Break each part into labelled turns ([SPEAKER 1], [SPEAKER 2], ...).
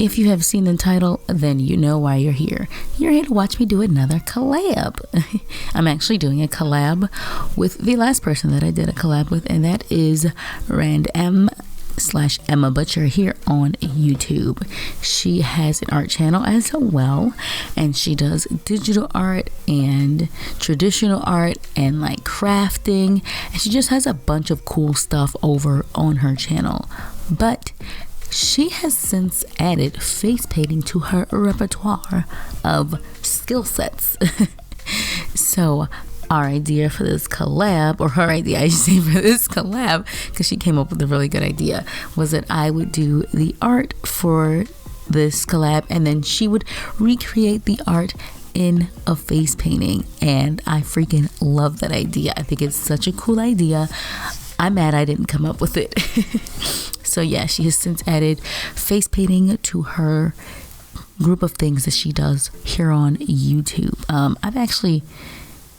[SPEAKER 1] if you have seen the title, then you know why you're here. You're here to watch me do another collab. I'm actually doing a collab with the last person that I did a collab with, and that is Rand_Emma Butcher here on YouTube. She has an art channel as well, and she does digital art and traditional art and like crafting, and she just has a bunch of cool stuff over on her channel. But she has since added face painting to her repertoire of skill sets. So our idea for this collab, or her idea I should say for this collab, because she came up with a really good idea, was that I would do the art for this collab and then she would recreate the art in a face painting. And I freaking love that idea. I think it's such a cool idea. I'm mad I didn't come up with it. So yeah, she has since added face painting to her group of things that she does here on YouTube. I've actually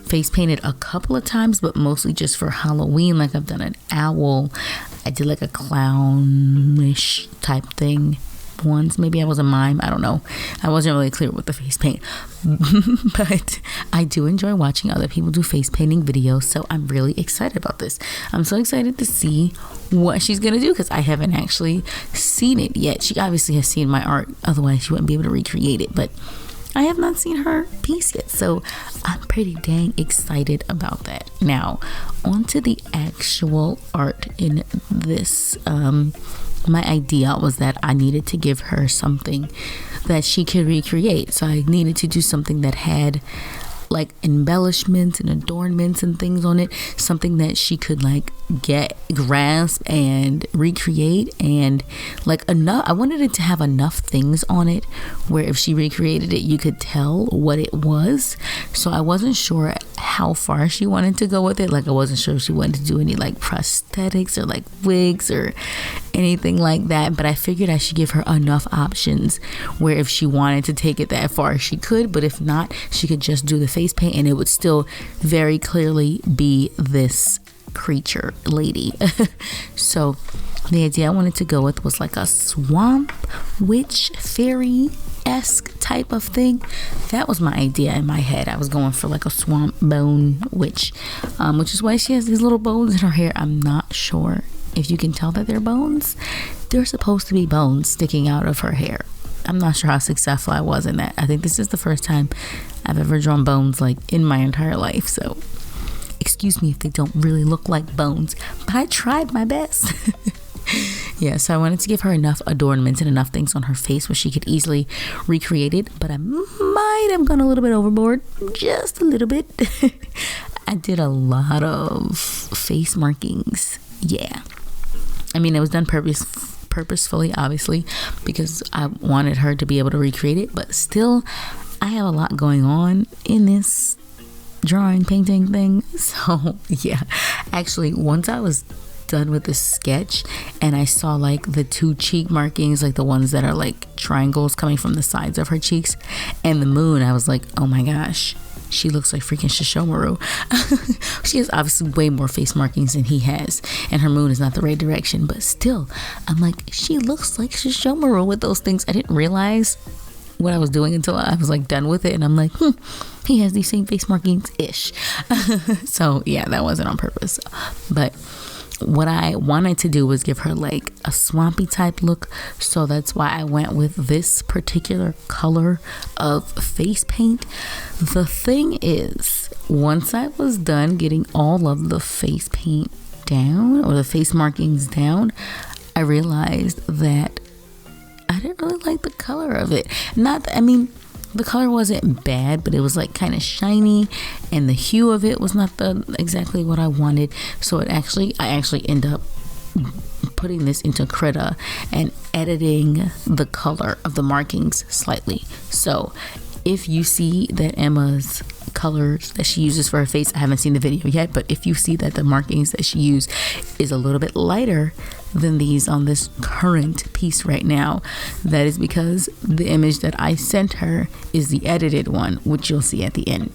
[SPEAKER 1] face painted a couple of times, but mostly just for Halloween. Like I've done an owl, I did like a clownish type thing once. Maybe I was a mime, I don't know. I wasn't really clear with the face paint. But I do enjoy watching other people do face painting videos, so I'm really excited about this. I'm so excited to see what she's gonna do, because I haven't actually seen it yet. She obviously has seen my art, otherwise she wouldn't be able to recreate it, but I have not seen her piece yet, so I'm pretty dang excited about that. Now, on to the actual art in this. My idea was that I needed to give her something that she could recreate. So I needed to do something that had like embellishments and adornments and things on it, something that she could like grasp and recreate, and like enough. I wanted it to have enough things on it where if she recreated it you could tell what it was. So I wasn't sure how far she wanted to go with it. Like I wasn't sure if she wanted to do any like prosthetics or like wigs or anything like that, but I figured I should give her enough options where if she wanted to take it that far she could, but if not, she could just do the face paint and it would still very clearly be this creature lady. So the idea I wanted to go with was like a swamp witch fairy-esque type of thing. That was my idea in my head. I was going for like a swamp bone witch, which is why she has these little bones in her hair. I'm not sure if you can tell that they're bones. They're supposed to be bones sticking out of her hair. I'm not sure how successful I was in that. I think this is the first time I've ever drawn bones like in my entire life, so excuse me if they don't really look like bones, but I tried my best. Yeah, so I wanted to give her enough adornments and enough things on her face where she could easily recreate it, but I might have gone a little bit overboard, just a little bit. I did a lot of face markings. Yeah, I mean, it was done purposefully, obviously, because I wanted her to be able to recreate it, but still I have a lot going on in this drawing painting thing. So yeah, actually once I was done with the sketch and I saw like the two cheek markings, like the ones that are like triangles coming from the sides of her cheeks, and the moon, I was like, oh my gosh, she looks like freaking Shishomaru. She has obviously way more face markings than he has, and her moon is not the right direction, but still I'm like, she looks like Shishomaru with those things. I didn't realize what I was doing until I was like done with it, and I'm like, he has these same face markings ish. So yeah, that wasn't on purpose, but what I wanted to do was give her like a swampy type look, so that's why I went with this particular color of face paint. The thing is, once I was done getting all of the face paint down, or the face markings down, I realized that I didn't really like the color of it. The color wasn't bad, but it was like kind of shiny, and the hue of it was not exactly what I wanted. So I actually end up putting this into Krita and editing the color of the markings slightly. So if you see that Emma's colors that she uses for her face, I haven't seen the video yet, but if you see that the markings that she used is a little bit lighter than these on this current piece right now, that is because the image that I sent her is the edited one, which you'll see at the end.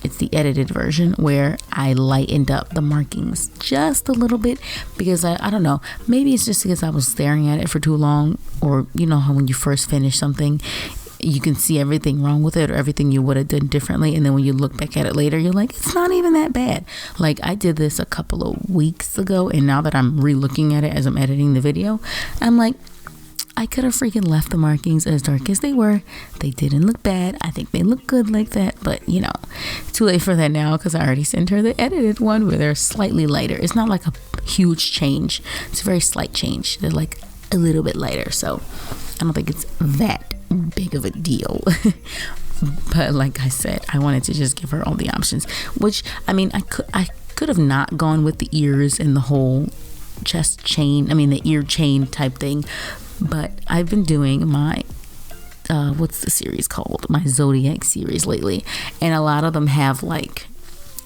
[SPEAKER 1] It's the edited version where I lightened up the markings just a little bit because I don't know, maybe it's just because I was staring at it for too long, or you know how when you first finish something you can see everything wrong with it or everything you would have done differently, and then when you look back at it later you're like, it's not even that bad. Like I did this a couple of weeks ago, and now that I'm re-looking at it as I'm editing the video, I'm like, I could have freaking left the markings as dark as they were. They didn't look bad. I think they look good like that, but you know, too late for that now because I already sent her the edited one where they're slightly lighter. It's not like a huge change. It's a very slight change. They're like a little bit lighter, so I don't think it's that big of a deal. But like I said, I wanted to just give her all the options, which I mean, I could have not gone with the ears and the whole chest chain, the ear chain type thing, but I've been doing my what's the series called, my Zodiac series lately, and a lot of them have like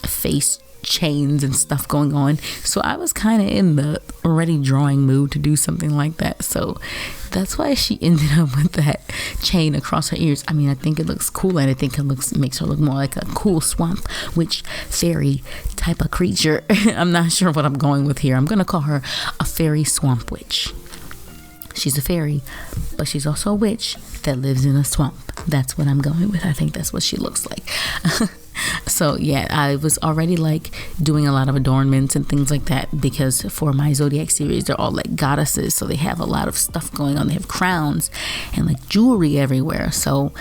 [SPEAKER 1] face chains and stuff going on, so I was kind of in the already drawing mood to do something like that, so that's why she ended up with that chain across her ears. I mean, I think it looks cool, and I think it makes her look more like a cool swamp witch fairy type of creature. I'm not sure what I'm going with here. I'm gonna call her a fairy swamp witch. She's a fairy, but she's also a witch that lives in a swamp. That's what I'm going with. I think that's what she looks like. So yeah, I was already like doing a lot of adornments and things like that, because for my Zodiac series they're all like goddesses, so they have a lot of stuff going on. They have crowns and like jewelry everywhere. So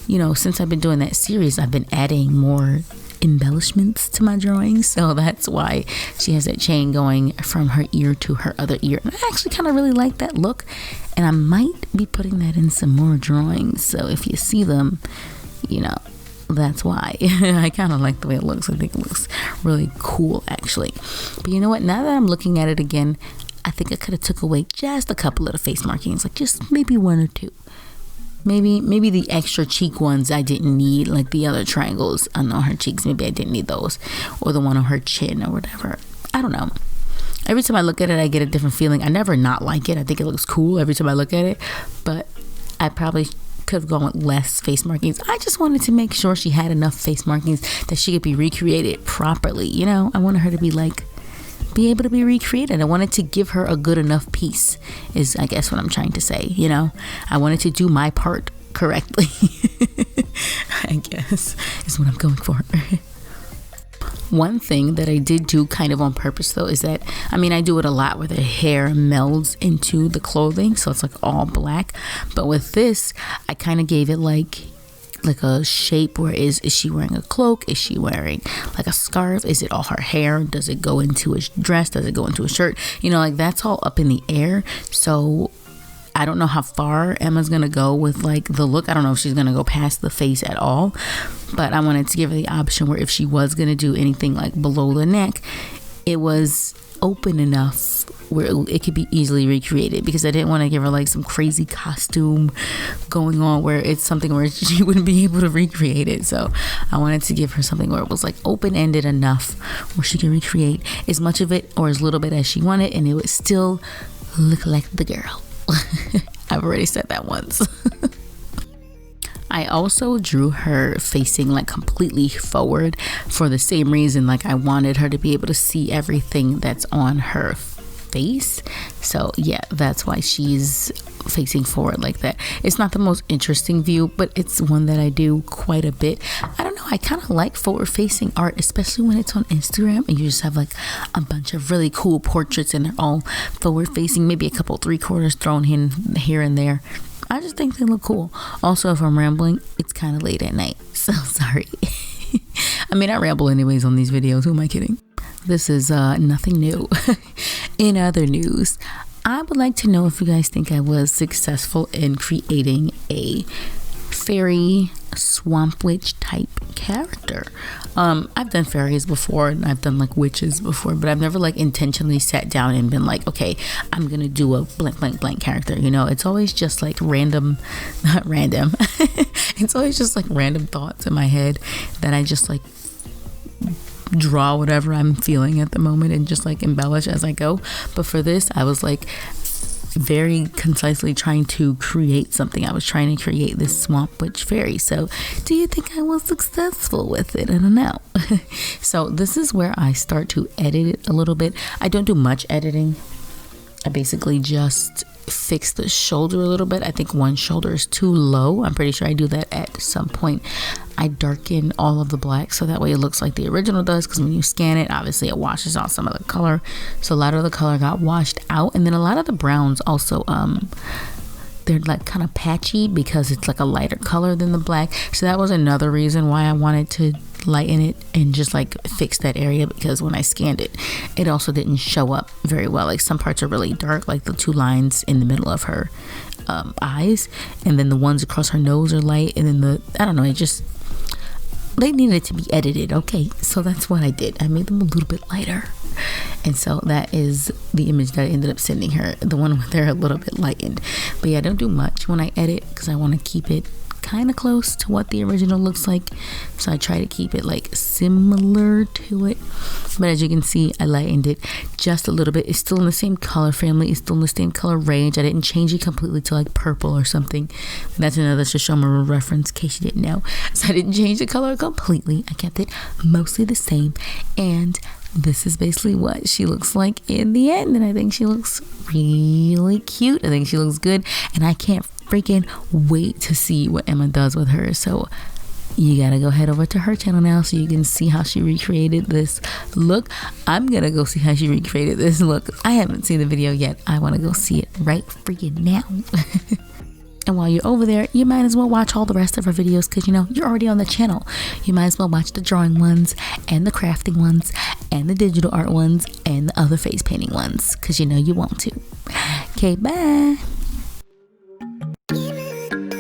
[SPEAKER 1] you know, since I've been doing that series, I've been adding more embellishments to my drawings, so that's why she has that chain going from her ear to her other ear, and I actually kind of really like that look, and I might be putting that in some more drawings, so if you see them, you know, that's why. I kind of like the way it looks. I think it looks really cool actually. But you know what, now that I'm looking at it again, I think I could have took away just a couple of the face markings, like just maybe one or two. Maybe the extra cheek ones I didn't need, like the other triangles on her cheeks, maybe I didn't need those, or the one on her chin or whatever. I don't know. Every time I look at it I get a different feeling. I never not like it. I think it looks cool every time I look at it, but I probably could have gone with less face markings. I just wanted to make sure she had enough face markings that she could be recreated properly. You know, I wanted her to be able to be recreated. I wanted to give her a good enough piece, is I guess what I'm trying to say. You know, I wanted to do my part correctly. I guess is what I'm going for. One thing that I did do kind of on purpose though is that, I mean, I do it a lot where the hair melds into the clothing, so it's like all black, but with this I kind of gave it like a shape where is she wearing a cloak, is she wearing like a scarf, is it all her hair, does it go into a dress, does it go into a shirt, you know, like that's all up in the air. So I don't know how far Emma's gonna go with like the look. I don't know if she's gonna go past the face at all, but I wanted to give her the option where if she was gonna do anything like below the neck, it was open enough where it could be easily recreated, because I didn't want to give her like some crazy costume going on where it's something where she wouldn't be able to recreate it. So I wanted to give her something where it was like open-ended enough where she could recreate as much of it or as little bit as she wanted, and it would still look like the girl. I've already said that once. I also drew her facing like completely forward for the same reason, like I wanted her to be able to see everything that's on her face. So yeah, that's why she's facing forward like that. It's not the most interesting view, but it's one that I do quite a bit. I don't know, I kind of like forward facing art, especially when it's on Instagram and you just have like a bunch of really cool portraits and they're all forward facing, maybe a couple 3/4 thrown in here and there. I just think they look cool. Also, if I'm rambling, it's kind of late at night, so sorry. I mean, I ramble anyways on these videos. Who am I kidding? This is nothing new. In other news, I would like to know if you guys think I was successful in creating a fairy swamp witch type character. I've done fairies before and I've done like witches before, but I've never like intentionally sat down and been like, okay, I'm gonna do a blank blank blank character. You know, it's always just like not random. It's always just like random thoughts in my head that I just like draw whatever I'm feeling at the moment and just like embellish as I go. But for this, I was like, very concisely trying to create something. I was trying to create this Swamp Witch fairy. So do you think I was successful with it? I don't know. So this is where I start to edit it a little bit. I don't do much editing. I basically just fix the shoulder a little bit. I think one shoulder is too low. I'm pretty sure I do that at some point. I darken all of the black so that way it looks like the original does, because when you scan it, obviously it washes out some of the color. So a lot of the color got washed out, and then a lot of the browns also they're like kind of patchy because it's like a lighter color than the black. So that was another reason why I wanted to lighten it and just like fix that area, because when I scanned it, it also didn't show up very well. Like some parts are really dark, like the two lines in the middle of her eyes, and then the ones across her nose are light, and then I don't know, they needed to be edited. Okay, so that's what I did. I made them a little bit lighter, and so that is the image that I ended up sending her, the one where they're a little bit lightened. But yeah, I don't do much when I edit because I want to keep it kind of close to what the original looks like, so I try to keep it like similar to it. But as you can see, I lightened it just a little bit. It's still in the same color family, it's still in the same color range. I didn't change it completely to like purple or something. That's another Shishamaru reference in case you didn't know. So I didn't change the color completely, I kept it mostly the same, and this is basically what she looks like in the end. And I think she looks really cute. I think she looks good, and I can't freaking wait to see what Emma does with her. So you gotta go head over to her channel now so you can see how she recreated this look. I'm gonna go see how she recreated this look. I haven't seen the video yet. I want to go see it right freaking now. And while you're over there, you might as well watch all the rest of her videos, because you know you're already on the channel. You might as well watch the drawing ones and the crafting ones and the digital art ones and the other face painting ones, because you know you want to. Okay, bye.